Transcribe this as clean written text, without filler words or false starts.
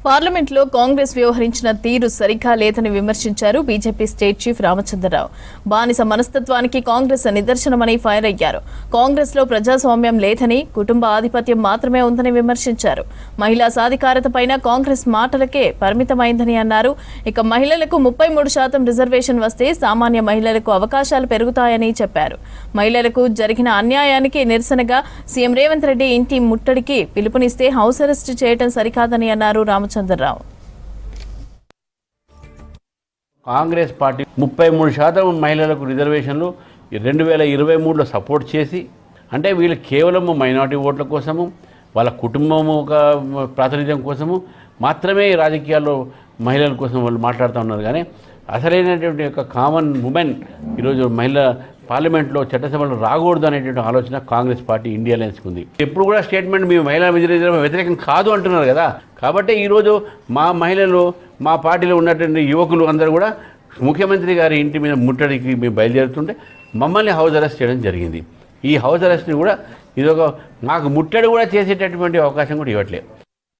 పార్లమెంట్లో కాంగ్రెస్ వ్యవహరించిన తీరు సరిగా లేదని విమర్శించారు బీజేపీ స్టేట్ చీఫ్ రామచంద్రరావు. బానిస మనస్తత్వానికి కాంగ్రెస్ నిదర్శనమని ఫైర్ అయ్యారు. కాంగ్రెస్ లో ప్రజాస్వామ్యం లేదని, కుటుంబ ఆధిపత్యం మాత్రమే ఉందని విమర్శించారు. మహిళా సాధికారతపైన కాంగ్రెస్ మాటలకే పరిమితమైందని అన్నారు. ఇక మహిళలకు 33% రిజర్వేషన్ వస్తే సామాన్య మహిళలకు అవకాశాలు పెరుగుతాయని చెప్పారు. మహిళలకు జరిగిన అన్యాయానికి నిరసనగా సీఎం రేవంత్ రెడ్డి ఇంటి ముట్టడికి పిలుపునిస్తే హౌస్ అరెస్ట్ చేయడం సరికాదని అన్నారు రామచంద్రరావు. కాంగ్రెస్ పార్టీ 33% మహిళలకు రిజర్వేషన్లు 2023లో సపోర్ట్ చేసి, అంటే వీళ్ళు కేవలం మైనారిటీ ఓట్ల కోసము, వాళ్ళ కుటుంబం ఒక ప్రాతినిధ్యం కోసము మాత్రమే రాజకీయాల్లో మహిళల కోసం వాళ్ళు మాట్లాడుతూ ఉన్నారు. కానీ అసలైనటువంటి యొక్క కామన్ ఉమెన్ ఈరోజు మహిళ పార్లమెంట్లో చట్టసభలో రాకూడదు అనేటువంటి ఆలోచన కాంగ్రెస్ పార్టీ ఇండియా ఉంది. ఎప్పుడు కూడా స్టేట్మెంట్ మీ మహిళా రిజర్వేషన్ వ్యతిరేకం కాదు అంటున్నారు కదా. కాబట్టి ఈరోజు మా మహిళలు, మా పార్టీలో ఉన్నటువంటి యువకులు అందరూ కూడా ముఖ్యమంత్రి గారి ఇంటి మీద ముట్టడికి మేము బయలుదేరుతుంటే మమ్మల్ని హౌస్ అరెస్ట్ చేయడం జరిగింది. ఈ హౌస్ అరెస్ట్ని కూడా ఇదొక మాకు ముట్టడి కూడా చేసేటటువంటి అవకాశం కూడా ఇవ్వట్లేదు.